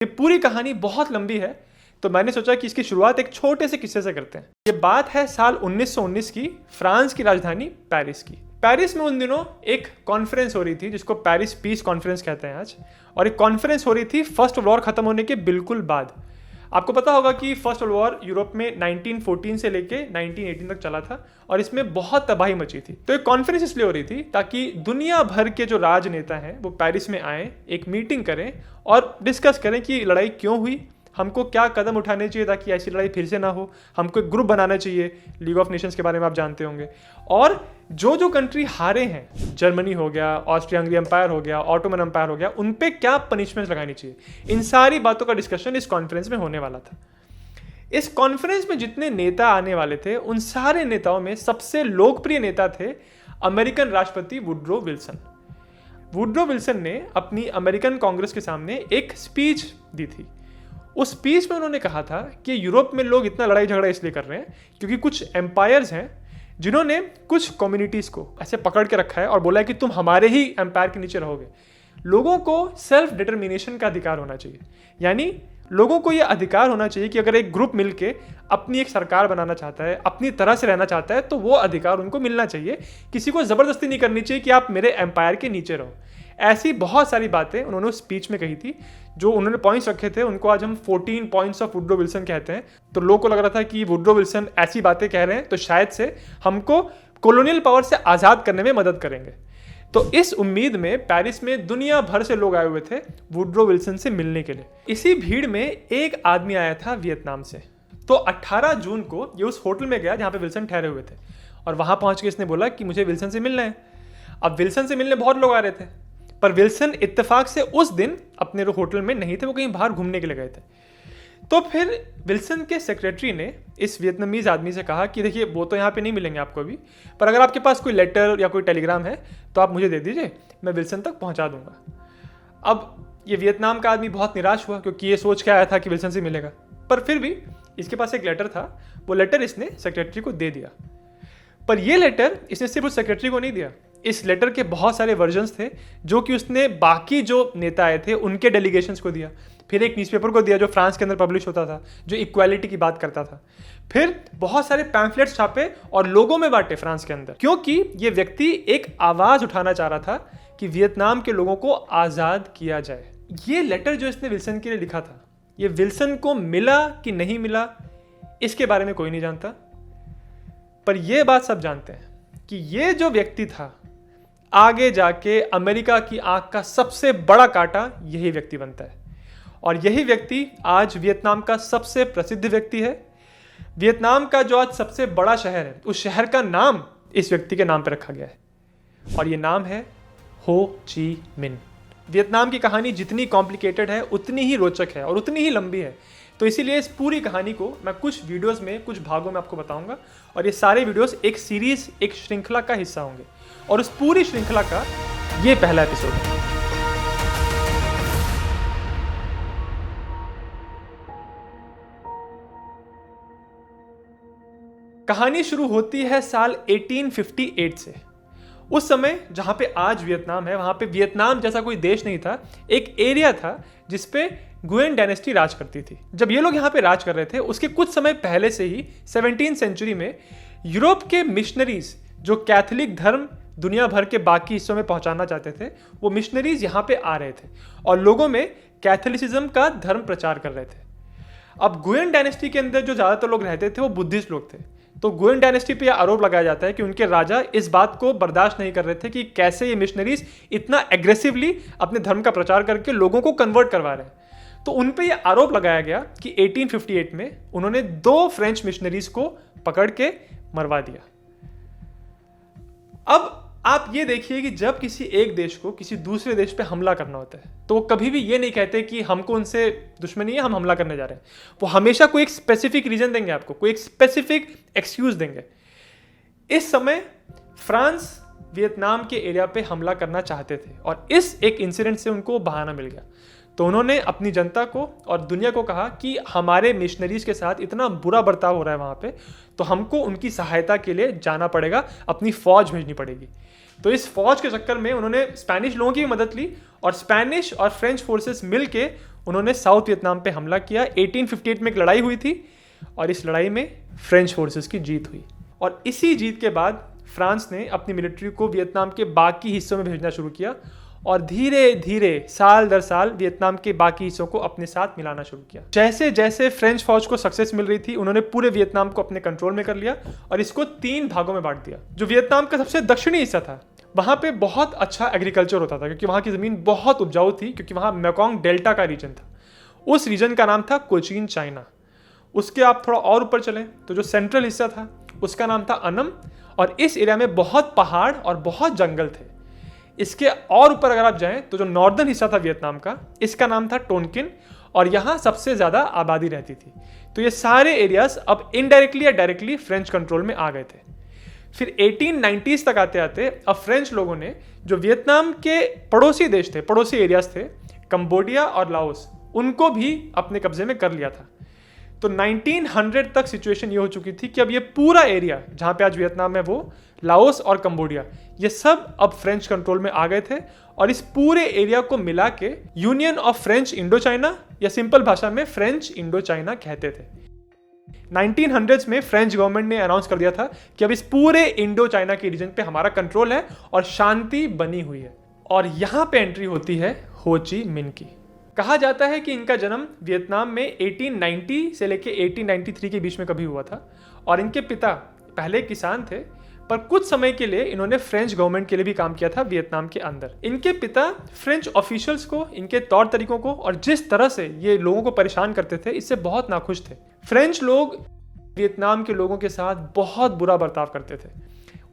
ये पूरी कहानी बहुत लंबी है, तो मैंने सोचा कि इसकी शुरुआत एक छोटे से किस्से से करते हैं। ये बात है साल 1919 की, फ्रांस की राजधानी पेरिस की। पेरिस में उन दिनों एक कॉन्फ्रेंस हो रही थी जिसको पेरिस पीस कॉन्फ्रेंस कहते हैं आज। और एक कॉन्फ्रेंस हो रही थी फर्स्ट वर्ल्ड वॉर खत्म होने के बिल्कुल बाद। आपको पता होगा कि फर्स्ट वर्ल्ड वॉर यूरोप में 1914 से लेके 1918 तक चला था और इसमें बहुत तबाही मची थी। तो एक कॉन्फ्रेंस इसलिए हो रही थी ताकि दुनिया भर के जो राजनेता हैं वो पेरिस में आए, एक मीटिंग करें और डिस्कस करें कि लड़ाई क्यों हुई, हमको क्या कदम उठाने चाहिए ताकि ऐसी लड़ाई फिर से ना हो, हमको एक ग्रुप बनाना चाहिए। लीग ऑफ नेशंस के बारे में आप जानते होंगे। और जो जो कंट्री हारे हैं, जर्मनी हो गया, ऑस्ट्रिया हंगरी एम्पायर हो गया, ऑटोमन एम्पायर हो गया, उन पे क्या पनिशमेंट लगानी चाहिए, इन सारी बातों का डिस्कशन इस कॉन्फ्रेंस में होने वाला था। इस कॉन्फ्रेंस में जितने नेता आने वाले थे उन सारे नेताओं में सबसे लोकप्रिय नेता थे अमेरिकन राष्ट्रपति वुडरो विल्सन। वुडरो विल्सन ने अपनी अमेरिकन कांग्रेस के सामने एक स्पीच दी थी। उस स्पीच में उन्होंने कहा था कि यूरोप में लोग इतना लड़ाई झगड़ा इसलिए कर रहे हैं क्योंकि कुछ एम्पायर्स हैं जिन्होंने कुछ कम्युनिटीज़ को ऐसे पकड़ के रखा है और बोला है कि तुम हमारे ही एम्पायर के नीचे रहोगे। लोगों को सेल्फ डिटर्मिनेशन का अधिकार होना चाहिए, यानी लोगों को यह अधिकार होना चाहिए कि अगर एक ग्रुप मिलके अपनी एक सरकार बनाना चाहता है, अपनी तरह से रहना चाहता है, तो वो अधिकार उनको मिलना चाहिए। किसी को ज़बरदस्ती नहीं करनी चाहिए कि आप मेरे एम्पायर के नीचे रहो। ऐसी बहुत सारी बातें उन्होंने उस स्पीच में कही थी। जो उन्होंने पॉइंट्स रखे थे उनको आज हम 14 पॉइंट्स ऑफ वुडरो विल्सन कहते हैं। तो लोगों को लग रहा था कि वुडरो विल्सन ऐसी बातें कह रहे हैं तो शायद से हमको कॉलोनियल पावर से आज़ाद करने में मदद करेंगे। तो इस उम्मीद में पेरिस में दुनिया भर से लोग आए हुए थे वुडरो विल्सन से मिलने के लिए। इसी भीड़ में एक आदमी आया था वियतनाम से। तो 18 जून को ये उस होटल में गया जहाँ पे विल्सन ठहरे हुए थे और वहाँ पहुँच के इसने बोला कि मुझे विल्सन से मिलना है। अब विल्सन से मिलने बहुत लोग आ रहे थे, पर विल्सन इत्तेफाक से उस दिन अपने होटल में नहीं थे, वो कहीं बाहर घूमने के लिए गए थे। तो फिर विल्सन के सेक्रेटरी ने इस वियतनामीज आदमी से कहा कि देखिए वो तो यहाँ पे नहीं मिलेंगे आपको अभी, पर अगर आपके पास कोई लेटर या कोई टेलीग्राम है तो आप मुझे दे दीजिए, मैं विल्सन तक पहुँचा दूंगा। अब ये वियतनाम का आदमी बहुत निराश हुआ क्योंकि ये सोच के आया था कि विल्सन से मिलेगा, पर फिर भी इसके पास एक लेटर था। वो लेटर इसने सेक्रेटरी को दे दिया। पर ये लेटर इसने सिर्फ उस सेक्रेटरी को नहीं दिया, इस लेटर के बहुत सारे वर्जन्स थे जो कि उसने बाकी जो नेता आए थे उनके डेलीगेशंस को दिया, फिर एक न्यूज़पेपर को दिया जो फ्रांस के अंदर पब्लिश होता था, जो इक्वालिटी की बात करता था, फिर बहुत सारे पैम्फलेट्स छापे और लोगों में बांटे फ्रांस के अंदर, क्योंकि ये व्यक्ति एक आवाज़ उठाना चाह रहा था कि वियतनाम के लोगों को आज़ाद किया जाए। ये लेटर जो इसने विल्सन के लिए लिखा था, ये विल्सन को मिला कि नहीं मिला इसके बारे में कोई नहीं जानता, पर यह बात सब जानते हैं कि ये जो व्यक्ति था आगे जाके अमेरिका की आंख का सबसे बड़ा कांटा यही व्यक्ति बनता है। और यही व्यक्ति आज वियतनाम का सबसे प्रसिद्ध व्यक्ति है। वियतनाम का जो आज सबसे बड़ा शहर है, उस शहर का नाम इस व्यक्ति के नाम पर रखा गया है और ये नाम है हो ची मिन। वियतनाम की कहानी जितनी कॉम्प्लिकेटेड है उतनी ही रोचक है और उतनी ही लंबी है। तो इसीलिए इस पूरी कहानी को मैं कुछ वीडियोस में, कुछ भागों में आपको बताऊंगा और ये सारे वीडियोस एक सीरीज, एक श्रृंखला का हिस्सा होंगे और उस पूरी श्रृंखला का ये पहला एपिसोड है। कहानी शुरू होती है साल 1858 से। उस समय जहां पे आज वियतनाम है, वहां पे वियतनाम जैसा कोई देश नहीं था। एक एरिया था जिसपे गुयेन डायनेस्टी राज करती थी। जब ये लोग यहाँ पे राज कर रहे थे उसके कुछ समय पहले से ही 17वीं सेंचुरी में यूरोप के मिशनरीज जो कैथोलिक धर्म दुनिया भर के बाकी हिस्सों में पहुंचाना चाहते थे, वो मिशनरीज यहाँ पे आ रहे थे और लोगों में कैथोलिसिज्म का धर्म प्रचार कर रहे थे। अब गुयेन डायनेस्टी के अंदर जो ज़्यादातर लोग रहते थे वो बुद्धिस्ट लोग थे। तो गुयेन डायनेस्टी पे यह आरोप लगाया जाता है कि उनके राजा इस बात को बर्दाश्त नहीं कर रहे थे कि कैसे ये मिशनरीज इतना एग्रेसिवली अपने धर्म का प्रचार करके लोगों को कन्वर्ट करवा रहे हैं। तो उन पे यह आरोप लगाया गया कि 1858 में उन्होंने 2 फ्रेंच मिशनरीज को पकड़ के मरवा दिया। अब आप ये देखिए कि जब किसी एक देश को किसी दूसरे देश पे हमला करना होता है तो वो कभी भी ये नहीं कहते कि हमको उनसे दुश्मनी है, हम हमला करने जा रहे हैं। वो हमेशा कोई एक स्पेसिफिक रीजन देंगे, आपको कोई एक स्पेसिफिक एक्सक्यूज देंगे। इस समय फ्रांस वियतनाम के एरिया पे हमला करना चाहते थे और इस एक इंसिडेंट से उनको बहाना मिल गया। तो उन्होंने अपनी जनता को और दुनिया को कहा कि हमारे मिशनरीज के साथ इतना बुरा बर्ताव हो रहा है वहाँ पे, तो हमको उनकी सहायता के लिए जाना पड़ेगा, अपनी फौज भेजनी पड़ेगी। तो इस फौज के चक्कर में उन्होंने स्पेनिश लोगों की भी मदद ली और स्पेनिश और फ्रेंच फोर्सेस मिलके उन्होंने साउथ वियतनाम पे हमला किया। 1858 में एक लड़ाई हुई थी और इस लड़ाई में फ्रेंच फोर्सेस की जीत हुई और इसी जीत के बाद फ्रांस ने अपनी मिलिट्री को वियतनाम के बाकी हिस्सों में भेजना शुरू किया और धीरे धीरे साल दर साल वियतनाम के बाकी हिस्सों को अपने साथ मिलाना शुरू किया। जैसे जैसे फ्रेंच फौज को सक्सेस मिल रही थी उन्होंने पूरे वियतनाम को अपने कंट्रोल में कर लिया और इसको 3 भागों में बांट दिया। जो वियतनाम का सबसे दक्षिणी हिस्सा था वहाँ पे बहुत अच्छा एग्रीकल्चर होता था क्योंकि वहाँ की ज़मीन बहुत उपजाऊ थी, क्योंकि वहाँ मेकोंग डेल्टा का रीजन था। उस रीजन का नाम था कोचीन चाइना। उसके आप थोड़ा और ऊपर चलें तो जो सेंट्रल हिस्सा था उसका नाम था अनम और इस एरिया में बहुत पहाड़ और बहुत जंगल थे। इसके और ऊपर अगर आप जाएं तो जो नॉर्दर्न हिस्सा था वियतनाम का, इसका नाम था टोनकिन और यहाँ सबसे ज़्यादा आबादी रहती थी। तो ये सारे एरियाज अब इनडायरेक्टली या डायरेक्टली फ्रेंच कंट्रोल में आ गए थे। फिर 1890s तक आते आते अब फ्रेंच लोगों ने जो वियतनाम के पड़ोसी देश थे, पड़ोसी एरियाज थे, कंबोडिया और लाओस, उनको भी अपने कब्जे में कर लिया था। तो 1900 तक सिचुएशन ये हो चुकी थी कि अब ये पूरा एरिया जहाँ पे आज वियतनाम है वो लाओस और कंबोडिया, ये सब अब फ्रेंच कंट्रोल में आ गए थे और इस पूरे एरिया को मिला के union of French Indo China या सिंपल भाषा में फ्रेंच इंडो चाइना कहते थे। 1900s में फ्रेंच गवर्नमेंट ने अनाउंस कर दिया था कि अब इस पूरे इंडो चाइना के रीजन पे हमारा कंट्रोल है और शांति बनी हुई है। और यहाँ पे एंट्री होती है हो ची मिन की। कहा जाता है कि इनका जन्म वियतनाम में 1890 से लेके 1893 के बीच में कभी हुआ था और इनके पिता पहले किसान थे, पर कुछ समय के लिए इन्होंने फ्रेंच गवर्नमेंट के लिए भी काम किया था वियतनाम के अंदर। इनके पिता फ्रेंच ऑफिशियल्स को, इनके तौर तरीकों को और जिस तरह से ये लोगों को परेशान करते थे, इससे बहुत नाखुश थे। फ्रेंच लोग वियतनाम के लोगों के साथ बहुत बुरा बर्ताव करते थे।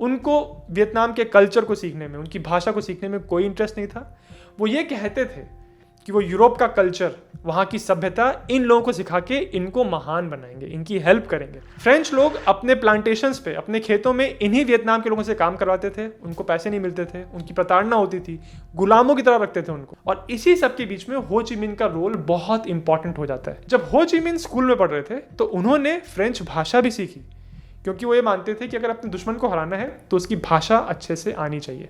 उनको वियतनाम के कल्चर को सीखने में, उनकी भाषा को सीखने में कोई इंटरेस्ट नहीं था। वो ये कहते थे कि वो यूरोप का कल्चर, वहाँ की सभ्यता इन लोगों को सिखा के इनको महान बनाएंगे, इनकी हेल्प करेंगे। फ्रेंच लोग अपने प्लांटेशंस पे, अपने खेतों में इन्हीं वियतनाम के लोगों से काम करवाते थे। उनको पैसे नहीं मिलते थे, उनकी प्रताड़ना होती थी, गुलामों की तरह रखते थे उनको। और इसी सब के बीच में हो ची मिन का रोल बहुत इंपॉर्टेंट हो जाता है। जब हो ची मिन स्कूल में पढ़ रहे थे तो उन्होंने फ्रेंच भाषा भी सीखी, क्योंकि वो ये मानते थे कि अगर अपने दुश्मन को हराना है तो उसकी भाषा अच्छे से आनी चाहिए।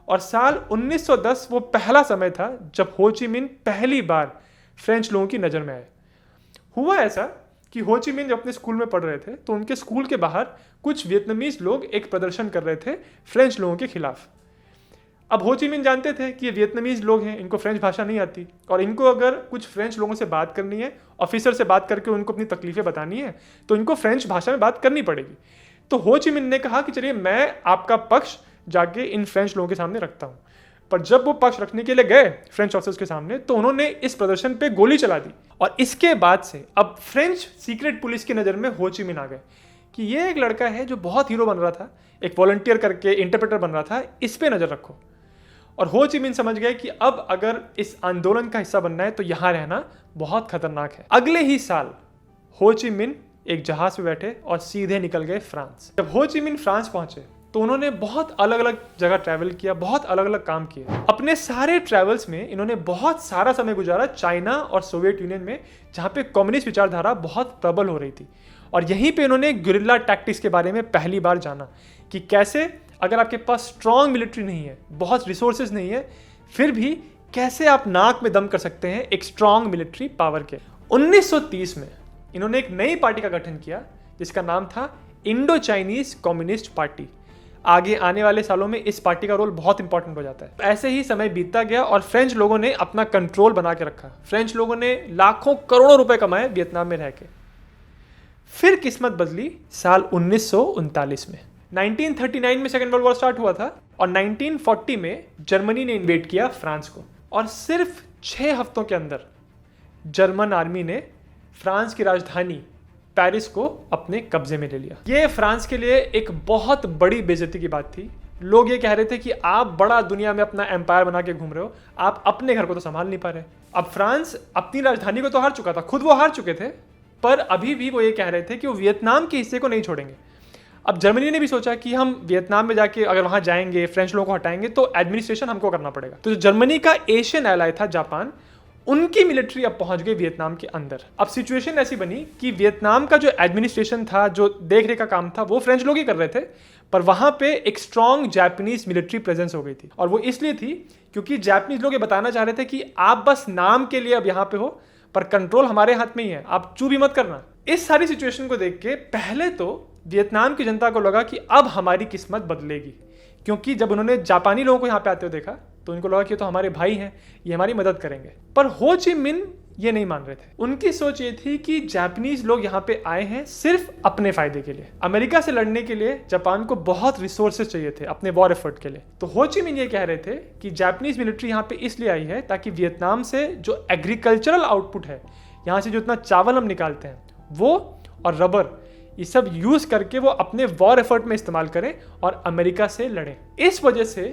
और साल 1910 वो पहला समय था जब हो ची मिन पहली बार फ्रेंच लोगों की नज़र में आए। हुआ ऐसा कि हो ची मिन जब अपने स्कूल में पढ़ रहे थे तो उनके स्कूल के बाहर कुछ वियतनामीज लोग एक प्रदर्शन कर रहे थे फ्रेंच लोगों के खिलाफ। अब हो ची मिन जानते थे कि ये वियतनामीज लोग हैं, इनको फ्रेंच भाषा नहीं आती और इनको अगर कुछ फ्रेंच लोगों से बात करनी है, ऑफिसर से बात करके उनको अपनी तकलीफें बतानी है, तो इनको फ्रेंच भाषा में बात करनी पड़ेगी। तो हो ची मिन ने कहा कि चलिए मैं आपका पक्ष जाके इन फ्रेंच लोगों के सामने रखता हूँ। पर जब वो पक्ष रखने के लिए गए फ्रेंच ऑफिसर्स के सामने तो उन्होंने इस प्रदर्शन पे गोली चला दी। और इसके बाद से अब फ्रेंच सीक्रेट पुलिस की नज़र में हो ची मिन आ गए कि ये एक लड़का है जो बहुत हीरो बन रहा था, एक वॉलंटियर करके इंटरप्रेटर बन रहा था, इस पे नज़र रखो। और हो ची मिन समझ गए कि अब अगर इस आंदोलन का हिस्सा बनना है तो यहाँ रहना बहुत खतरनाक है। अगले ही साल हो ची मिन एक जहाज पे बैठे और सीधे निकल गए फ्रांस। जब हो ची मिन फ्रांस पहुंचे तो उन्होंने बहुत अलग अलग जगह ट्रैवल किया, बहुत अलग अलग काम किए। अपने सारे ट्रैवल्स में इन्होंने बहुत सारा समय गुजारा चाइना और सोवियत यूनियन में, जहाँ पे कम्युनिस्ट विचारधारा बहुत प्रबल हो रही थी। और यहीं पे इन्होंने गुरिल्ला टैक्टिक्स के बारे में पहली बार जाना कि कैसे अगर आपके पास स्ट्रॉन्ग मिलिट्री नहीं है, बहुत रिसोर्सेज नहीं है, फिर भी कैसे आप नाक में दम कर सकते हैं एक स्ट्रॉन्ग मिलिट्री पावर के। 1930 में इन्होंने एक नई पार्टी का गठन किया जिसका नाम था इंडो चाइनीज कम्युनिस्ट पार्टी। आगे आने वाले सालों में इस पार्टी का रोल बहुत इंपॉर्टेंट हो जाता है। ऐसे ही समय बीतता गया और फ्रेंच लोगों ने अपना कंट्रोल बना के रखा। फ्रेंच लोगों ने लाखों करोड़ों रुपए कमाए वियतनाम में रह के। फिर किस्मत बदली साल 1939 में। 1939 में सेकेंड वर्ल्ड वॉर स्टार्ट हुआ था और 1940 में जर्मनी ने इन्वेड किया फ्रांस को और सिर्फ 6 हफ्तों के अंदर जर्मन आर्मी ने फ्रांस की राजधानी पेरिस को अपने कब्जे में ले लिया। ये फ्रांस के लिए एक बहुत बड़ी बेइज्जती की बात थी। लोग ये कह रहे थे कि आप बड़ा दुनिया में अपना एम्पायर बना के घूम रहे हो, आप अपने घर को तो संभाल नहीं पा रहे। अब फ्रांस अपनी राजधानी को तो हार चुका था, खुद वो हार चुके थे, पर अभी भी वो ये कह रहे थे कि वो वियतनाम के हिस्से को नहीं छोड़ेंगे। अब जर्मनी ने भी सोचा कि हम वियतनाम में जाके अगर वहाँ जाएंगे, फ्रेंच लोगों को हटाएंगे तो एडमिनिस्ट्रेशन हमको करना पड़ेगा। तो जो जर्मनी का एशियन एलाय था जापान, उनकी मिलिट्री अब पहुंच गई वियतनाम के अंदर। अब सिचुएशन ऐसी बनी कि वियतनाम का जो एडमिनिस्ट्रेशन था, जो देख रेख का काम था, वो फ्रेंच लोग ही कर रहे थे, पर वहां पे एक स्ट्रॉन्ग जापानीज मिलिट्री प्रेजेंस हो गई थी। और वो इसलिए थी क्योंकि जापानीज लोग ये बताना चाह रहे थे कि आप बस नाम के लिए अब यहाँ पे हो, पर कंट्रोल हमारे हाथ में ही है, आप चू भी मत करना। इस सारी सिचुएशन को देख के पहले तो वियतनाम की जनता को लगा कि अब हमारी किस्मत बदलेगी, क्योंकि जब उन्होंने जापानी लोगों को यहाँ पे आते हुए देखा तो उनको लगा कि तो हमारे भाई हैं, ये हमारी मदद करेंगे। पर हो ची मिन ये नहीं मान रहे थे। उनकी सोच ये थी कि जापानीज लोग यहाँ पे आए हैं सिर्फ अपने फायदे के लिए। अमेरिका से लड़ने के लिए जापान को बहुत रिसोर्सेज चाहिए थे अपने वॉर एफर्ट के लिए। तो हो ची मिन ये कह रहे थे कि जापानीज मिलिट्री यहाँ पे इसलिए आई है ताकि वियतनाम से जो एग्रीकल्चरल आउटपुट है, यहाँ से जो इतना चावल हम निकालते हैं, वो और रबर, ये सब यूज करके वो अपने वॉर एफर्ट में इस्तेमाल करें और अमेरिका से लड़ें। इस वजह से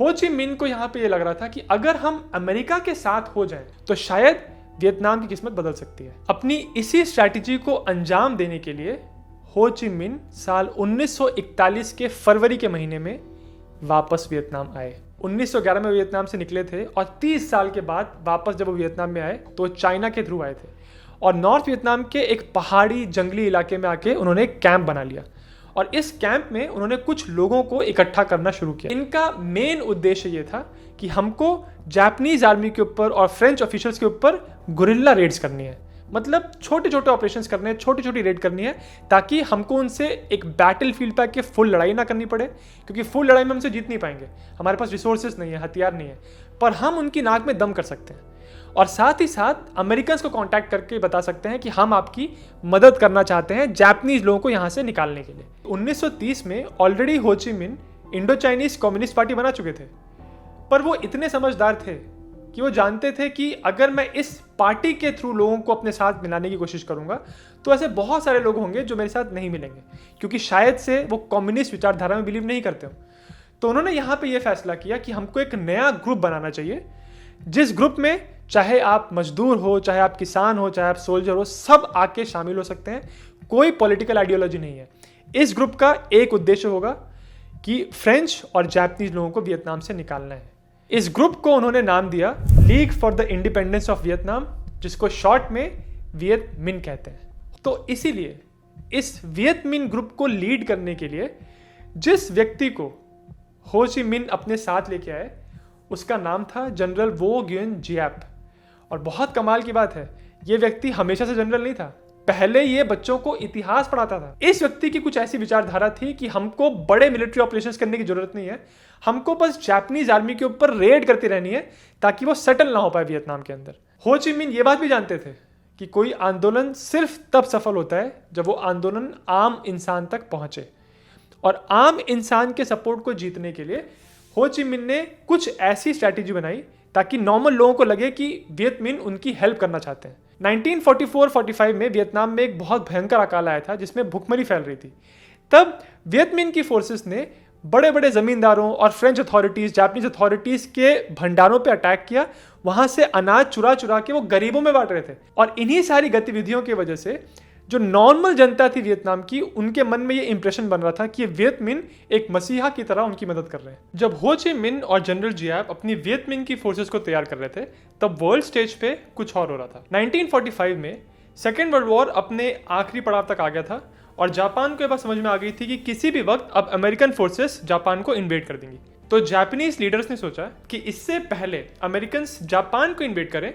हो ची मिन को यहाँ पे ये लग रहा था कि अगर हम अमेरिका के साथ हो जाएं तो शायद वियतनाम की किस्मत बदल सकती है। अपनी इसी स्ट्रैटेजी को अंजाम देने के लिए हो ची मिन साल 1941 के फरवरी के महीने में वापस वियतनाम आए। 1911 में वियतनाम से निकले थे और 30 साल के बाद वापस जब वो वियतनाम में आए तो चाइना के थ्रू आए थे और नॉर्थ वियतनाम के एक पहाड़ी जंगली इलाके में आके उन्होंने एक कैंप बना लिया और इस कैंप में उन्होंने कुछ लोगों को इकट्ठा करना शुरू किया। इनका मेन उद्देश्य ये था कि हमको जापानीज आर्मी के ऊपर और फ्रेंच ऑफिशियल्स के ऊपर गुरिल्ला रेड्स करनी है, मतलब छोटे छोटे ऑपरेशंस करने हैं, छोटी छोटी रेड करनी है, ताकि हमको उनसे एक बैटल फील्ड पे आके फुल लड़ाई ना करनी पड़े, क्योंकि फुल लड़ाई में हमसे जीत नहीं पाएंगे, हमारे पास रिसोर्सेज नहीं है, हथियार नहीं है, पर हम उनकी नाक में दम कर सकते हैं और साथ ही साथ अमेरिकन को कांटेक्ट करके बता सकते हैं कि हम आपकी मदद करना चाहते हैं जापानीज लोगों को यहाँ से निकालने के लिए। 1930 में ऑलरेडी हो ची मिन इंडो चाइनीज कम्युनिस्ट पार्टी बना चुके थे, पर वो इतने समझदार थे कि वो जानते थे कि अगर मैं इस पार्टी के थ्रू लोगों को अपने साथ मिलाने की कोशिश करूंगा तो ऐसे बहुत सारे लोग होंगे जो मेरे साथ नहीं मिलेंगे, क्योंकि शायद से वो कम्युनिस्ट विचारधारा में बिलीव नहीं करते हो। तो उन्होंने यहाँ पे ये फैसला किया कि हमको एक नया ग्रुप बनाना चाहिए, जिस ग्रुप में चाहे आप मजदूर हो, चाहे आप किसान हो, चाहे आप सोल्जर हो, सब आके शामिल हो सकते हैं, कोई पॉलिटिकल आइडियोलॉजी नहीं है। इस ग्रुप का एक उद्देश्य होगा कि फ्रेंच और जापानीज लोगों को वियतनाम से निकालना है। इस ग्रुप को उन्होंने नाम दिया league for the independence of Vietnam, जिसको शॉर्ट में वियत मिन कहते हैं। तो इसीलिए इस वियत मिन ग्रुप को लीड करने के लिए जिस व्यक्ति को हो ची मिन अपने साथ लेके आए उसका नाम था जनरल वो ग्युएन जियाप। और बहुत कमाल की बात है, ये व्यक्ति हमेशा से जनरल नहीं था, पहले ये बच्चों को इतिहास पढ़ाता था। इस व्यक्ति की कुछ ऐसी विचारधारा थी कि हमको बड़े मिलिट्री ऑपरेशंस करने की जरूरत नहीं है, हमको बस जापानीज आर्मी के ऊपर रेड करती रहनी है ताकि वो सेटल ना हो पाए वियतनाम के अंदर। हो ची मिन ये बात भी जानते थे कि कोई आंदोलन सिर्फ तब सफल होता है जब वो आंदोलन आम इंसान तक पहुंचे, और आम इंसान के सपोर्ट को जीतने के लिए हो ची मिन ने कुछ ऐसी स्ट्रैटेजी बनाई ताकि नॉर्मल लोगों को लगे कि वियत मिन उनकी हेल्प करना चाहते हैं। 1944-45 में वियतनाम में एक बहुत भयंकर अकाल आया था जिसमें भुखमरी फैल रही थी। तब वियत मिन की फोर्सेस ने बड़े बड़े जमींदारों और फ्रेंच अथॉरिटीज, जापानीज अथॉरिटीज के भंडारों पे अटैक किया, वहां से अनाज चुरा चुरा के वो गरीबों में बांट रहे थे। और इन्हीं सारी गतिविधियों की वजह से जो नॉर्मल जनता थी वियतनाम की, उनके मन में ये इंप्रेशन बन रहा था कि वियत मिन एक मसीहा की तरह उनकी मदद कर रहे हैं। जब हो ची मिन और जनरल जियाप अपनी वियत मिन की फोर्सेस को तैयार कर रहे थे तब वर्ल्ड स्टेज पे कुछ और हो रहा था। 1945 में सेकेंड वर्ल्ड वॉर अपने आखिरी पड़ाव तक आ गया था और जापान को ये बात समझ में आ गई थी कि किसी भी वक्त अब अमेरिकन फोर्सेस जापान को इन्वेड कर देंगी। तो जापानीज लीडर्स ने सोचा कि इससे पहले अमेरिकन जापान को इन्वेड करें,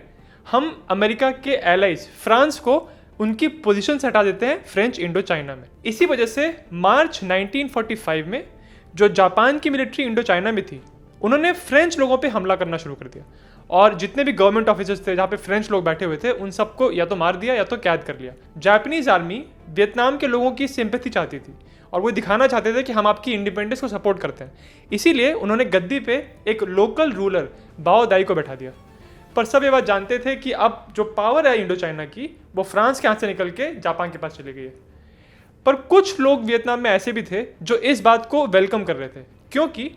हम अमेरिका के एलाइज फ्रांस को उनकी पोजीशन से हटा देते हैं फ्रेंच इंडो चाइना में। इसी वजह से मार्च 1945 में जो जापान की मिलिट्री इंडो चाइना में थी, उन्होंने फ्रेंच लोगों पे हमला करना शुरू कर दिया और जितने भी गवर्नमेंट ऑफिसर्स थे जहाँ पे फ्रेंच लोग बैठे हुए थे, उन सबको या तो मार दिया या तो कैद कर लिया। जापानीज आर्मी वियतनाम के लोगों की सिंपैथी चाहती थी और वो दिखाना चाहते थे कि हम आपकी इंडिपेंडेंस को सपोर्ट करते हैं, इसीलिए उन्होंने गद्दी पे एक लोकल रूलर बाओ दाई को बैठा दिया। पर सब ये बात जानते थे कि अब जो पावर है इंडो चाइना की, वो फ्रांस के हाथ से निकल के जापान के पास चली गई है। पर कुछ लोग वियतनाम में ऐसे भी थे जो इस बात को वेलकम कर रहे थे, क्योंकि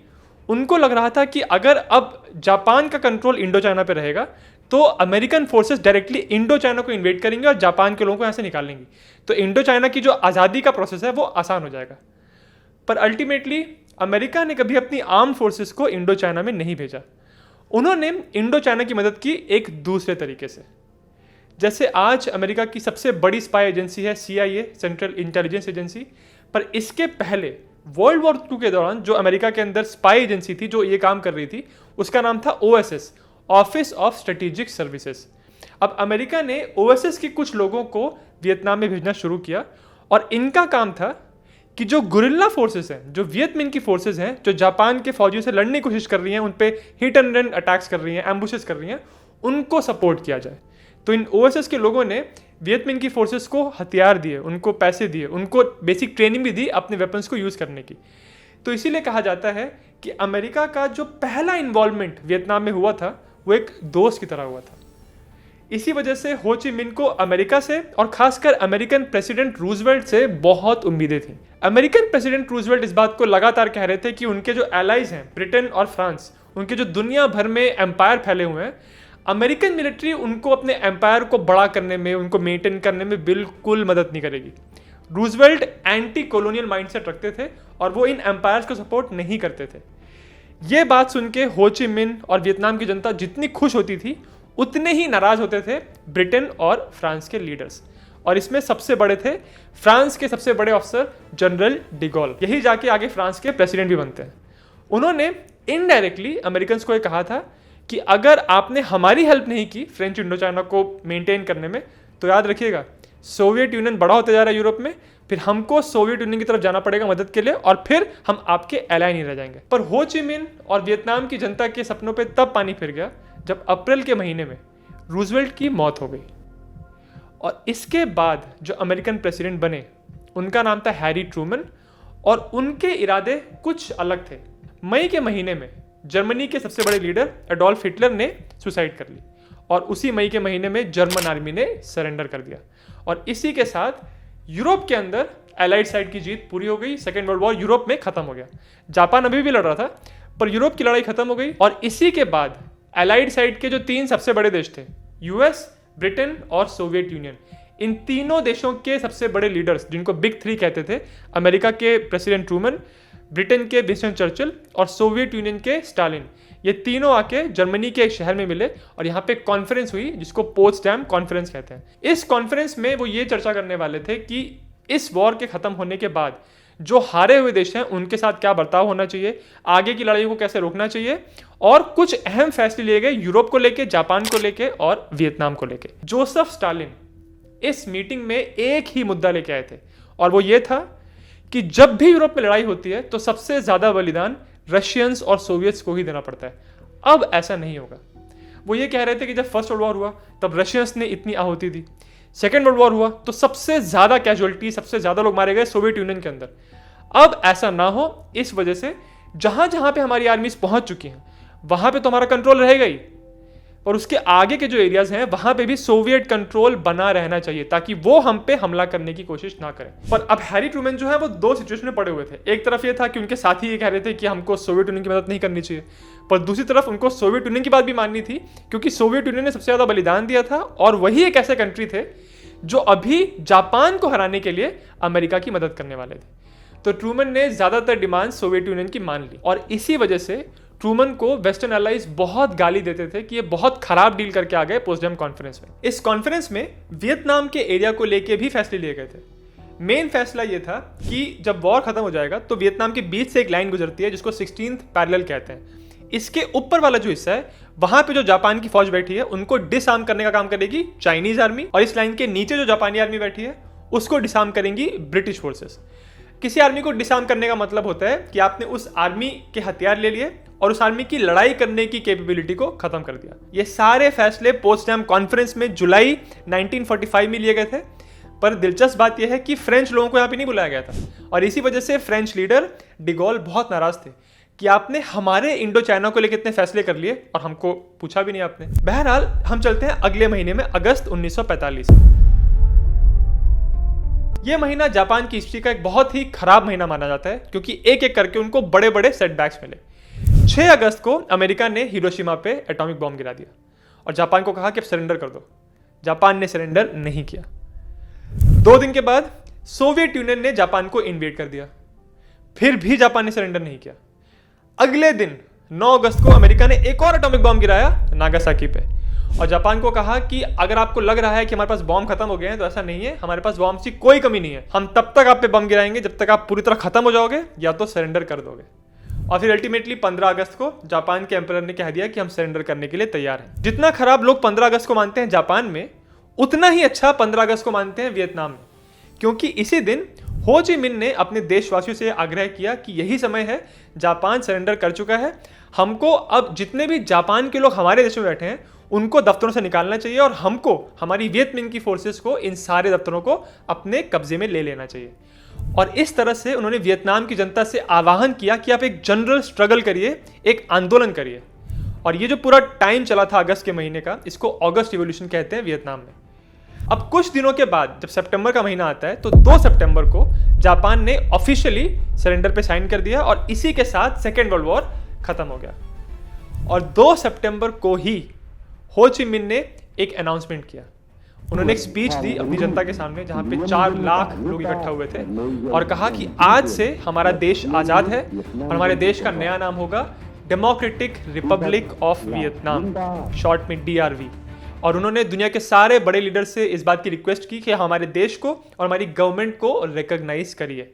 उनको लग रहा था कि अगर अब जापान का कंट्रोल इंडो चाइना पे रहेगा तो American forces directly Indo China को इन्वेड करेंगे और जापान के लोगों को यहाँ से निकालेंगी, तो इंडो चाइना की जो आज़ादी का प्रोसेस है वो आसान हो जाएगा। पर अल्टीमेटली अमेरिका ने कभी अपनी आर्म फोर्सेस को इंडो चाइना में नहीं भेजा। उन्होंने इंडो चाइना की मदद की एक दूसरे तरीके से। जैसे आज अमेरिका की सबसे बड़ी स्पाई एजेंसी है CIA, सेंट्रल इंटेलिजेंस एजेंसी, पर इसके पहले वर्ल्ड वॉर 2 के दौरान जो अमेरिका के अंदर स्पाई एजेंसी थी जो ये काम कर रही थी, उसका नाम था OSS, office of strategic services. अब अमेरिका ने ओएसएस के कुछ लोगों को वियतनाम में भेजना शुरू किया और इनका काम था कि जो गुरिल्ला फोर्सेस हैं, जो वियत मिन की फोर्सेस हैं, जो जापान के फौजियों से लड़ने की कोशिश कर रही हैं, उन पे हिट एंड रन अटैक्स कर रही हैं, एम्बुशेस कर रही हैं, उनको सपोर्ट किया जाए। तो इन ओएसएस के लोगों ने वियत मिन की फोर्सेस को हथियार दिए, उनको पैसे दिए, उनको बेसिक ट्रेनिंग भी दी अपने वेपन्स को यूज़ करने की। तो इसीलिए कहा जाता है कि अमेरिका का जो पहला इन्वॉल्वमेंट वियतनाम में हुआ था वो एक दोस्त की तरह हुआ था। इसी वजह से हो ची मिन को अमेरिका से और खासकर अमेरिकन प्रेसिडेंट रूजवेल्ट से बहुत उम्मीदें थी। अमेरिकन प्रेसिडेंट रूजवेल्ट इस बात को लगातार कह रहे थे कि उनके जो एलाइज हैं ब्रिटेन और फ्रांस, उनके जो दुनिया भर में एम्पायर फैले हुए हैं, अमेरिकन मिलिट्री उनको अपने एम्पायर को बड़ा करने में, उनको मेंटेन करने में बिल्कुल मदद नहीं करेगी। रूजवेल्ट एंटी कॉलोनियल माइंडसेट रखते थे और वो इन एम्पायर्स को सपोर्ट नहीं करते थे। ये बात सुन के हो ची मिन और वियतनाम की जनता जितनी खुश होती थी उतने ही नाराज होते थे ब्रिटेन और फ्रांस के लीडर्स। और इसमें सबसे बड़े थे फ्रांस के सबसे बड़े अफसर जनरल डिगॉल। यही जाके आगे फ्रांस के प्रेसिडेंट भी बनते हैं। उन्होंने इनडायरेक्टली अमेरिकन को ये कहा था कि अगर आपने हमारी हेल्प नहीं की फ्रेंच इंडो चाइना को मेंटेन करने में, तो याद रखिएगा सोवियत यूनियन बड़ा होता जा रहा है यूरोप में, फिर हमको सोवियत यूनियन की तरफ जाना पड़ेगा मदद के लिए और फिर हम आपके एलाय नहीं रह जाएंगे। पर हो ची मिन और वियतनाम की जनता के सपनों पे तब पानी फिर गया जब अप्रैल के महीने में रूजवेल्ट की मौत हो गई। और इसके बाद जो अमेरिकन प्रेसिडेंट बने उनका नाम था हैरी ट्रूमन और उनके इरादे कुछ अलग थे। मई के महीने में जर्मनी के सबसे बड़े लीडर एडोल्फ हिटलर ने सुसाइड कर ली और उसी मई के महीने में जर्मन आर्मी ने सरेंडर कर दिया और इसी के साथ यूरोप के अंदर एलाइड साइड की जीत पूरी हो गई। सेकेंड वर्ल्ड वॉर यूरोप में खत्म हो गया। जापान अभी भी लड़ रहा था पर यूरोप की लड़ाई खत्म हो गई और इसी के बाद एलाइड साइड के जो 3 सबसे बड़े देश थे, यूएस, ब्रिटेन और सोवियत यूनियन, इन तीनों देशों के सबसे बड़े लीडर्स जिनको बिग 3 कहते थे, अमेरिका के प्रेसिडेंट ट्रूमन, ब्रिटेन के विंस्टन चर्चिल और सोवियत यूनियन के स्टालिन, ये तीनों आके जर्मनी के एक शहर में मिले और यहाँ पे कॉन्फ्रेंस हुई जिसको पोट्सडैम कॉन्फ्रेंस कहते हैं। इस कॉन्फ्रेंस में वो ये चर्चा करने वाले थे कि इस वॉर के खत्म होने के बाद जो हारे हुए देश हैं उनके साथ क्या बर्ताव होना चाहिए, आगे की लड़ाई को कैसे रोकना चाहिए और कुछ अहम फैसले लिए गए यूरोप को लेके, जापान को लेके और वियतनाम को लेके। जोसेफ स्टालिन इस मीटिंग में एक ही मुद्दा लेके आए थे और वो ये था कि जब भी यूरोप में लड़ाई होती है तो सबसे ज्यादा बलिदान रशियंस और सोवियट्स को ही देना पड़ता है। अब ऐसा नहीं होगा। वो ये कह रहे थे कि जब फर्स्ट वर्ल्ड वॉर हुआ तब रशियंस ने इतनी आहुति दी, सेकेंड वर्ल्ड वॉर हुआ तो सबसे ज्यादा कैजुअलिटी, सबसे ज्यादा लोग मारे गए सोवियत यूनियन के अंदर। अब ऐसा ना हो, इस वजह से जहां जहां पे हमारी आर्मीज पहुंच चुकी हैं वहां पे तो हमारा कंट्रोल रहेगा ही, और उसके आगे के जो एरियाज हैं वहां पे भी सोवियत कंट्रोल बना रहना चाहिए ताकि वो हम पे हमला करने की कोशिश ना करें। पर अब हैरी ट्रूमन जो है वो 2 सिचुएशन में पड़े हुए थे। एक तरफ ये था कि उनके साथी ये कह रहे थे कि हमको सोवियत यूनियन की मदद नहीं करनी चाहिए, पर दूसरी तरफ उनको सोवियत यूनियन की बात भी माननी थी क्योंकि सोवियत यूनियन ने सबसे ज्यादा बलिदान दिया था और वही एक ऐसे कंट्री थे जो अभी जापान को हराने के लिए अमेरिका की मदद करने वाले थे। तो ट्रूमन ने ज्यादातर डिमांड सोवियत यूनियन की मान ली और इसी वजह से ट्रूमन को वेस्टर्न एलाइज बहुत गाली देते थे कि ये बहुत खराब डील करके आ गए पोट्सडैम कॉन्फ्रेंस में। इस कॉन्फ्रेंस में वियतनाम के एरिया को लेके भी फैसले लिए गए थे। मेन फैसला ये था कि जब वॉर खत्म हो जाएगा तो वियतनाम के बीच से एक लाइन गुजरती है जिसको 16th पैरेलल कहते हैं। इसके ऊपर वाला जो हिस्सा है वहां पे जो जापान की फौज बैठी है उनको डिसआर्म करने का काम करेगी चाइनीज आर्मी, और इस लाइन के नीचे जो जापानी आर्मी बैठी है उसको डिसआर्म करेंगी ब्रिटिश फोर्सेस। किसी आर्मी को डिसआर्म करने का मतलब होता है कि आपने उस आर्मी के हथियार ले लिए और उस आर्मी की लड़ाई करने की कैपेबिलिटी को खत्म कर दिया। ये सारे फैसले पोट्सडैम कॉन्फ्रेंस में जुलाई 1945 में लिए गए थे। पर दिलचस्प बात यह है कि फ्रेंच लोगों को यहाँ पे नहीं बुलाया गया था और इसी वजह से फ्रेंच लीडर डिगॉल बहुत नाराज थे कि आपने हमारे इंडो चाइना को लेकर इतने फैसले कर लिए और हमको पूछा भी नहीं आपने। बहरहाल हम चलते हैं अगले महीने में, अगस्त 1945। यह महीना जापान की हिस्ट्री का एक बहुत ही खराब महीना माना जाता है क्योंकि एक एक करके उनको बड़े बड़े सेटबैक्स मिले। 6 अगस्त को अमेरिका ने हिरोशिमा पे एटॉमिक बॉम्ब गिरा दिया और जापान को कहा कि अब सरेंडर कर दो। जापान ने सरेंडर नहीं किया। 2 दिन के बाद सोवियत यूनियन ने जापान को इन्वेड कर दिया, फिर भी जापान ने सरेंडर नहीं किया। अगले दिन 9 अगस्त को अमेरिका ने एक और एटॉमिक बॉम्ब गिराया नागासाकी पे और जापान को कहा कि अगर आपको लग रहा है कि हमारे पास बॉम्ब खत्म हो गए हैं तो ऐसा नहीं है, हमारे पास बॉम्ब की कोई कमी नहीं है, हम तब तक आप पे बम गिराएंगे जब तक आप पूरी तरह खत्म हो जाओगे या तो सरेंडर कर दोगे। और फिर अल्टीमेटली 15 अगस्त को जापान के एम्परर ने कह दिया कि हम सरेंडर करने के लिए तैयार हैं। जितना खराब लोग 15 अगस्त को मानते हैं जापान में, उतना ही अच्छा 15 अगस्त को मानते हैं वियतनाम में, क्योंकि इसी दिन हो ची मिन ने अपने देशवासियों से आग्रह किया कि यही समय है, जापान सरेंडर कर चुका है, हमको अब जितने भी जापान के लोग हमारे देश में बैठे हैं उनको दफ्तरों से निकालना चाहिए और हमको हमारी वियत मिन की फोर्सेस को इन सारे दफ्तरों को अपने कब्जे में ले लेना चाहिए। और इस तरह से उन्होंने वियतनाम की जनता से आह्वान किया कि आप एक जनरल स्ट्रगल करिए, एक आंदोलन करिए। और ये जो पूरा टाइम चला था अगस्त के महीने का, इसको अगस्त रिवॉल्यूशन कहते हैं वियतनाम में। अब कुछ दिनों के बाद जब सितंबर का महीना आता है तो 2 सितंबर को जापान ने ऑफिशियली सरेंडर पे साइन कर दिया और इसी के साथ सेकेंड वर्ल्ड वॉर खत्म हो गया। और 2 सितंबर को ही हो ची मिन ने एक अनाउंसमेंट किया। उन्होंने एक स्पीच दी अपनी जनता के सामने जहां पे 4 लाख लोग इकट्ठा हुए थे और कहा कि आज से हमारा देश आजाद है और हमारे देश का नया नाम होगा democratic Republic of Vietnam, short में DRV। और उन्होंने दुनिया के सारे बड़े लीडर से इस बात की रिक्वेस्ट की कि हमारे देश को और हमारी गवर्नमेंट को रिकॉग्नाइज करिए।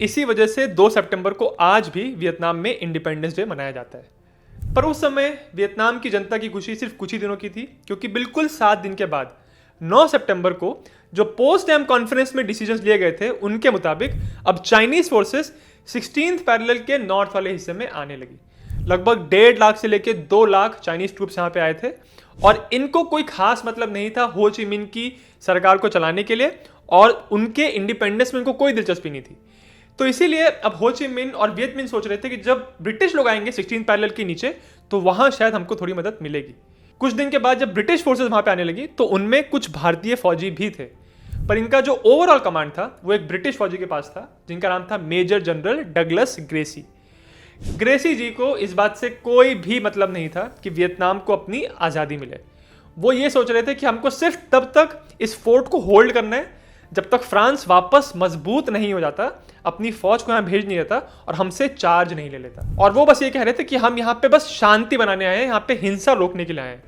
इसी वजह से 2 सितंबर को आज भी वियतनाम में इंडिपेंडेंस डे मनाया जाता है। पर उस समय वियतनाम की जनता की खुशी सिर्फ कुछ ही दिनों की थी, क्योंकि बिल्कुल 7 दिन के बाद 9 सितंबर को जो पोस्टडैम कॉन्फ्रेंस में डिसीजंस लिए गए थे उनके मुताबिक अब चाइनीज फोर्सेस 16th पैरेलल के नॉर्थ वाले हिस्से में आने लगी। लगभग 1.5 लाख से लेकर 2 लाख चाइनीज ट्रूप्स यहाँ पे आए थे और इनको कोई खास मतलब नहीं था हो ची मिन की सरकार को चलाने के लिए और उनके इंडिपेंडेंस में इनको कोई दिलचस्पी नहीं थी। तो इसीलिए अब हो ची मिन और वियत मिन सोच रहे थे कि जब ब्रिटिश लोग आएंगे 16th पैरेलल के नीचे तो वहां शायद हमको थोड़ी मदद मिलेगी। कुछ दिन के बाद जब ब्रिटिश फोर्सेस वहां पे आने लगी तो उनमें कुछ भारतीय फौजी भी थे, पर इनका जो ओवरऑल कमांड था वो एक ब्रिटिश फौजी के पास था जिनका नाम था major general Douglas Gracey. Gracey ji को इस बात से कोई भी मतलब नहीं था कि वियतनाम को अपनी आज़ादी मिले। वो ये सोच रहे थे कि हमको सिर्फ तब तक इस फोर्ट को होल्ड करना है जब तक फ्रांस वापस मजबूत नहीं हो जाता, अपनी फौज को यहाँ भेज नहीं देता और हमसे चार्ज नहीं ले लेता। और वो बस ये कह रहे थे कि हम यहाँ पे बस शांति बनाने आए हैं, यहाँ पे हिंसा रोकने के लिए आए हैं।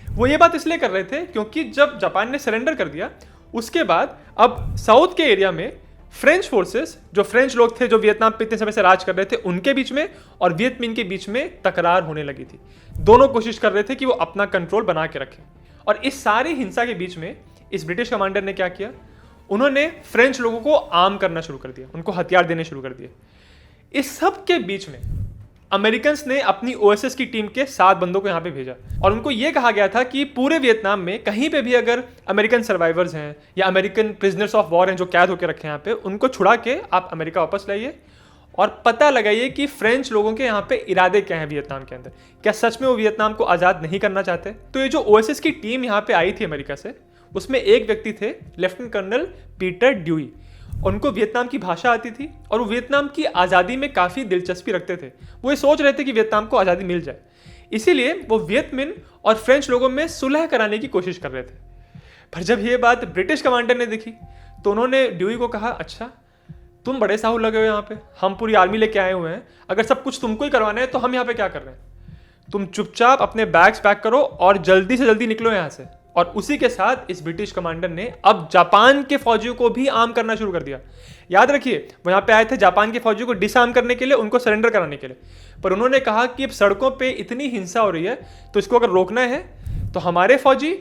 वो ये बात इसलिए कर रहे थे क्योंकि जब जापान ने सरेंडर कर दिया उसके बाद अब साउथ के एरिया में फ्रेंच फोर्सेस, जो फ्रेंच लोग थे जो वियतनाम पे इतने समय से राज कर रहे थे, उनके बीच में और वियत मिन के बीच में तकरार होने लगी थी। दोनों कोशिश कर रहे थे कि वो अपना कंट्रोल बना के रखें। और इस सारी हिंसा के बीच में इस ब्रिटिश कमांडर ने क्या किया, उन्होंने फ्रेंच लोगों को आर्म करना शुरू कर दिया, उनको हथियार देने शुरू कर दिए। इस सब के बीच में अमेरिकन्स ने अपनी OSS की टीम के 7 बंदों को यहाँ पे भेजा और उनको ये कहा गया था कि पूरे वियतनाम में कहीं पे भी अगर अमेरिकन सर्वाइवर्स हैं या अमेरिकन प्रिजनर्स ऑफ वॉर हैं जो कैद होकर रखे हैं यहाँ पे, उनको छुड़ा के आप अमेरिका वापस लाइए और पता लगाइए कि फ्रेंच लोगों के यहाँ पे इरादे क्या हैं वियतनाम के अंदर, क्या सच में वो वियतनाम को आज़ाद नहीं करना चाहते। तो ये जो OSS की टीम यहाँ पे आई थी अमेरिका से, उसमें एक व्यक्ति थे लेफ्टिनेंट कर्नल पीटर ड्यूई। उनको वियतनाम की भाषा आती थी और वो वियतनाम की आज़ादी में काफ़ी दिलचस्पी रखते थे। वो ये सोच रहे थे कि वियतनाम को आज़ादी मिल जाए, इसीलिए वो वियत मिन और फ्रेंच लोगों में सुलह कराने की कोशिश कर रहे थे। पर जब ये बात ब्रिटिश कमांडर ने देखी तो उन्होंने ड्यूई को कहा, अच्छा तुम बड़े साहू लगे हो यहाँ पे, हम पूरी आर्मी लेके आए हुए हैं, अगर सब कुछ तुमको ही करवाना है तो हम यहाँ पे क्या कर रहे हैं, तुम चुपचाप अपने बैग्स पैक करो और जल्दी से जल्दी निकलो यहाँ से। और उसी के साथ इस ब्रिटिश कमांडर ने अब जापान के फौजियों को भी आर्म करना शुरू कर दिया। याद रखिए वो यहाँ पे आए थे जापान के फौजियों को डिसआर्म करने के लिए, उनको सरेंडर कराने के लिए, पर उन्होंने कहा कि अब सड़कों पे इतनी हिंसा हो रही है तो इसको अगर रोकना है तो हमारे फौजी,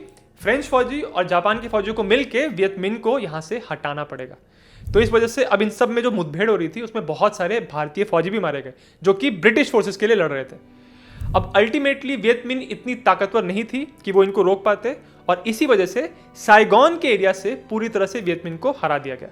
फ्रेंच फौजी और जापान के फौजियों को मिलकर वियत मिन को यहाँ से हटाना पड़ेगा। तो इस वजह से अब इन सब में जो मुठभेड़ हो रही थी उसमें बहुत सारे भारतीय फौजी भी मारे गए जो कि ब्रिटिश फोर्सेस के लिए लड़ रहे थे। अब अल्टीमेटली वियत मिन इतनी ताकतवर नहीं थी कि वो इनको रोक पाते और इसी वजह से साइगॉन के एरिया से पूरी तरह से वियत मिन को हरा दिया गया।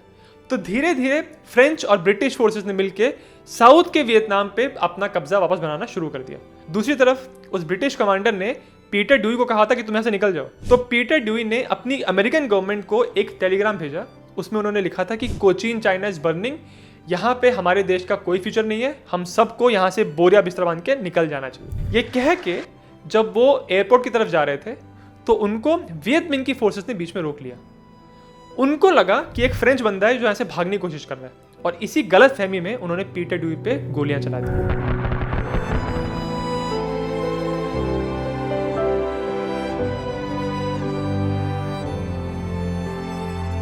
तो धीरे धीरे फ्रेंच और ब्रिटिश फोर्सेस ने मिलकर साउथ के वियतनाम पे अपना कब्जा वापस बनाना शुरू कर दिया। दूसरी तरफ उस ब्रिटिश कमांडर ने पीटर ड्यूई को कहा था कि तुम यहाँ से निकल जाओ। तो पीटर ड्यूई ने अपनी अमेरिकन गवर्नमेंट को एक टेलीग्राम भेजा, उसमें उन्होंने लिखा था कि कोचीन चाइना इज बर्निंग, यहाँ पे हमारे देश का कोई फ्यूचर नहीं है, हम सबको यहाँ से बोरिया बिस्तर बांध के निकल जाना चाहिए। ये कह के जब वो एयरपोर्ट की तरफ जा रहे थे तो उनको वियत मिन की फोर्सेस ने बीच में रोक लिया। उनको लगा कि एक फ्रेंच बंदा है जो यहाँ से भागने की कोशिश कर रहा है और इसी गलत फहमी में उन्होंने पीटर ड्यूई पे गोलियां चला दी।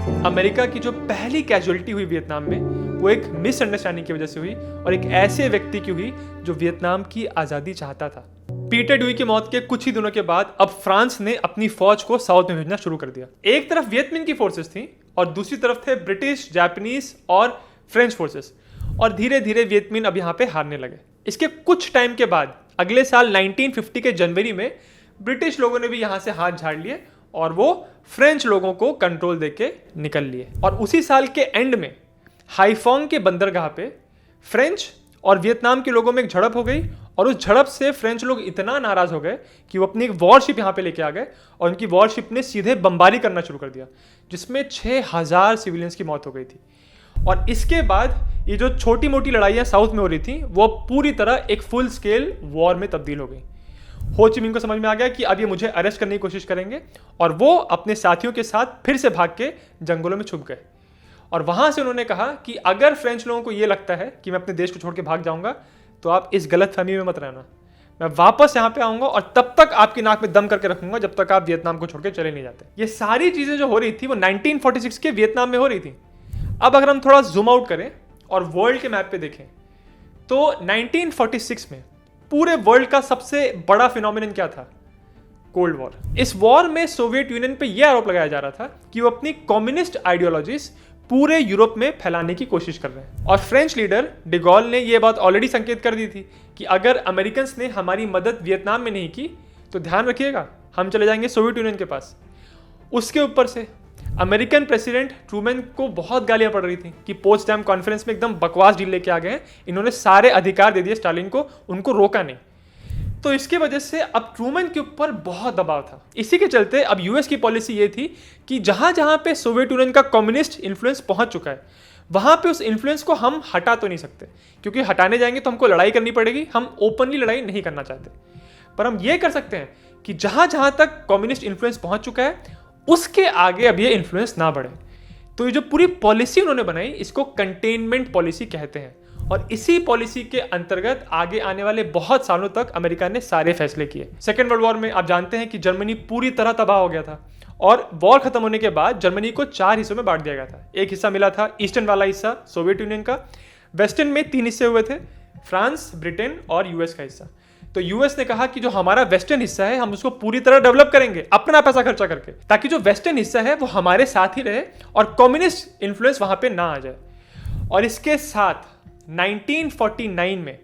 अमेरिका की जो पहली कैजुअलिटी हुई वियतनाम में वो एक मिसअंडरस्टैंडिंग की वजह से हुई और एक ऐसे व्यक्ति की हुई जो वियतनाम की आज़ादी चाहता था। पीटर ड्यूई की मौत के कुछ ही दिनों के बाद अब फ्रांस ने अपनी फौज को साउथ में भेजना शुरू कर दिया। एक तरफ वियतमिन की फोर्सेस थी और दूसरी तरफ थे ब्रिटिश, जापानीज और फ्रेंच फोर्सेस, और धीरे धीरे वियतमिन अब यहाँ पे हारने लगे। इसके कुछ टाइम के बाद अगले साल 1950 के जनवरी में ब्रिटिश लोगों ने भी यहाँ से हाथ झाड़ लिए और वो फ्रेंच लोगों को कंट्रोल देके निकल लिए। और उसी साल के एंड में हाईफोंग के बंदरगाह पे फ्रेंच और वियतनाम के लोगों में एक झड़प हो गई और उस झड़प से फ्रेंच लोग इतना नाराज हो गए कि वो अपनी एक वॉरशिप यहाँ पे लेके आ गए और उनकी वॉरशिप ने सीधे बमबारी करना शुरू कर दिया, जिसमें 6000 सिविलियंस की मौत हो गई थी। और इसके बाद ये जो छोटी मोटी लड़ाइयाँ साउथ में हो रही थी वो पूरी तरह एक फुल स्केल वॉर में तब्दील हो गई। हो ची मिन्ह को समझ में आ गया कि अब ये मुझे अरेस्ट करने की कोशिश करेंगे और वो अपने साथियों के साथ फिर से भाग के जंगलों में छुप गए। और वहां से उन्होंने कहा कि अगर फ्रेंच लोगों को ये लगता है कि मैं अपने देश को छोड़ के भाग जाऊंगा तो आप इस गलतफहमी में मत रहना, मैं वापस यहाँ पे आऊंगा और तब तक आपकी नाक में दम करके रखूंगा जब तक आप वियतनाम को छोड़ के चले नहीं जाते। ये सारी चीजें जो हो रही थी वो 1946 के वियतनाम में हो रही थी। अब अगर हम थोड़ा जूम आउट करें और वर्ल्ड के मैप पे देखें तो 1946 में पूरे वर्ल्ड का सबसे बड़ा फिनोमिनन क्या था? Cold war. इस वॉर में सोवियत यूनियन पे यह आरोप लगाया जा रहा था कि वो अपनी कम्युनिस्ट आइडियोलॉजीज पूरे यूरोप में फैलाने की कोशिश कर रहे हैं। और फ्रेंच लीडर डिगॉल ने यह बात ऑलरेडी संकेत कर दी थी कि अगर अमेरिकन ने हमारी मदद वियतनाम में नहीं की तो ध्यान रखिएगा हम चले जाएंगे सोवियत यूनियन के पास। उसके ऊपर से अमेरिकन प्रेसिडेंट ट्रूमैन को बहुत गालियां पड़ रही थी कि पोट्सडैम कॉन्फ्रेंस में एकदम बकवास डील लेके आ गए हैं, इन्होंने सारे अधिकार दे दिए स्टालिन को, उनको रोका नहीं। तो इसकी वजह से अब ट्रूमैन के ऊपर बहुत दबाव था। इसी के चलते अब यूएस की पॉलिसी ये थी कि जहां जहां पे सोवियत यूनियन का कम्युनिस्ट इन्फ्लुएंस पहुंच चुका है वहां पे उस इन्फ्लुएंस को हम हटा तो नहीं सकते, क्योंकि हटाने जाएंगे तो हमको लड़ाई करनी पड़ेगी, हम ओपनली लड़ाई नहीं करना चाहते। पर हम ये कर सकते हैं कि जहां जहां तक कम्युनिस्ट इन्फ्लुएंस पहुंच चुका है उसके आगे अब ये इन्फ्लुएंस ना बढ़े। तो ये जो पूरी पॉलिसी उन्होंने बनाई इसको कंटेनमेंट पॉलिसी कहते हैं। और इसी पॉलिसी के अंतर्गत आगे आने वाले बहुत सालों तक अमेरिका ने सारे फैसले किए। सेकेंड वर्ल्ड वॉर में आप जानते हैं कि जर्मनी पूरी तरह तबाह हो गया था और वॉर खत्म होने के बाद जर्मनी को 4 हिस्सों में बांट दिया गया था। एक हिस्सा मिला था ईस्टर्न वाला हिस्सा सोवियत यूनियन का, वेस्टर्न में 3 हिस्से हुए थे, फ्रांस, ब्रिटेन और यूएस का हिस्सा। तो यूएस ने कहा कि जो हमारा वेस्टर्न हिस्सा है हम उसको पूरी तरह डेवलप करेंगे अपना पैसा खर्चा करके, ताकि जो वेस्टर्न हिस्सा है वो हमारे साथ ही रहे और कम्युनिस्ट इन्फ्लुएंस वहां पे ना आ जाए। और इसके साथ 1949 में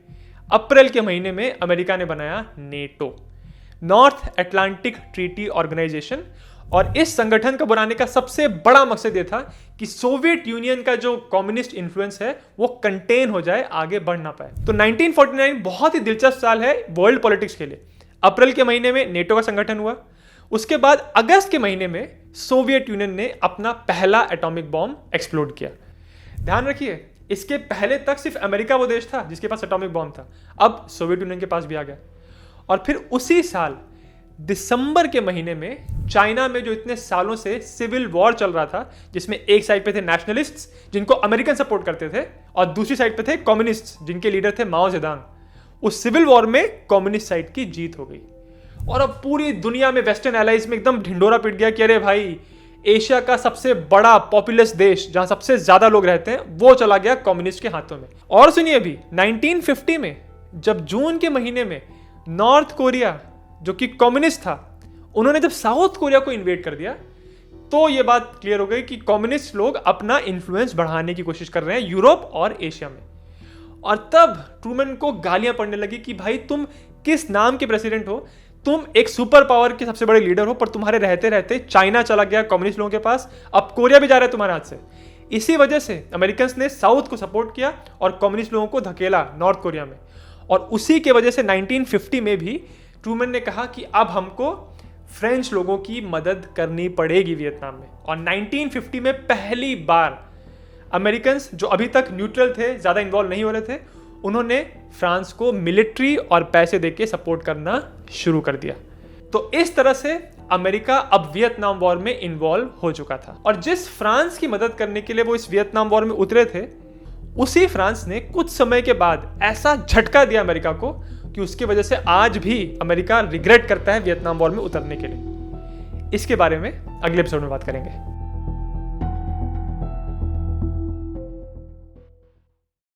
अप्रैल के महीने में अमेरिका ने बनाया NATO, North Atlantic Treaty Organization. और इस संगठन का बनाने का सबसे बड़ा मकसद ये था कि सोवियत यूनियन का जो कम्युनिस्ट इन्फ्लुएंस है वो कंटेन हो जाए, आगे बढ़ ना पाए। तो 1949 बहुत ही दिलचस्प साल है वर्ल्ड पॉलिटिक्स के लिए। अप्रैल के महीने में नेटो का संगठन हुआ, उसके बाद अगस्त के महीने में सोवियत यूनियन ने अपना पहला एटॉमिक बॉम्ब एक्सप्लोड किया। ध्यान रखिए इसके पहले तक सिर्फ अमेरिका वो देश था जिसके पास एटॉमिक बॉम्ब था, अब सोवियत यूनियन के पास भी आ गया। और फिर उसी साल दिसंबर के महीने में चाइना में जो इतने सालों से सिविल वॉर चल रहा था, जिसमें एक साइड पे थे नेशनलिस्ट्स जिनको अमेरिकन सपोर्ट करते थे और दूसरी साइड पे थे कम्युनिस्ट्स जिनके लीडर थे माओ जेदांग, उस सिविल वॉर में कम्युनिस्ट साइड की जीत हो गई। और अब पूरी दुनिया में वेस्टर्न एलाइज में एकदम ढिंडोरा पिट गया कि अरे भाई एशिया का सबसे बड़ा पॉपुलस देश जहां सबसे ज्यादा लोग रहते हैं वो चला गया कम्युनिस्ट के हाथों में। और सुनिए भी 1950 में जब जून के महीने में नॉर्थ कोरिया जो कि कम्युनिस्ट था उन्होंने जब साउथ कोरिया को इन्वेड कर दिया तो ये बात क्लियर हो गई कि कम्युनिस्ट लोग अपना इन्फ्लुएंस बढ़ाने की कोशिश कर रहे हैं यूरोप और एशिया में। और तब ट्रूमैन को गालियां पड़ने लगी कि भाई तुम किस नाम के प्रेसिडेंट हो, तुम एक सुपर पावर के सबसे बड़े लीडर हो, पर तुम्हारे रहते रहते चाइना चला गया कम्युनिस्ट लोगों के पास, अब कोरिया भी जा रहा है तुम्हारे हाथ से। इसी वजह से अमेरिकन ने साउथ को सपोर्ट किया और कम्युनिस्ट लोगों को धकेला नॉर्थ कोरिया में। और उसी के वजह से 1950 में भी ट्रूमैन ने कहा कि अब हमको फ्रेंच लोगों की मदद करनी पड़ेगी वियतनाम में। और 1950 में पहली बार अमेरिकन जो अभी तक न्यूट्रल थे, ज्यादा इन्वॉल्व नहीं हो रहे थे, उन्होंने फ्रांस को मिलिट्री और पैसे देके सपोर्ट करना शुरू कर दिया। तो इस तरह से अमेरिका अब वियतनाम वॉर में इन्वॉल्व हो चुका था। और जिस फ्रांस की मदद करने के लिए वो इस वियतनाम वॉर में उतरे थे, उसी फ्रांस ने कुछ समय के बाद ऐसा झटका दिया अमेरिका को कि उसकी वजह से आज भी अमेरिका रिग्रेट करता है वियतनाम वॉर में उतरने के लिए। इसके बारे में अगले एपिसोड में बात करेंगे।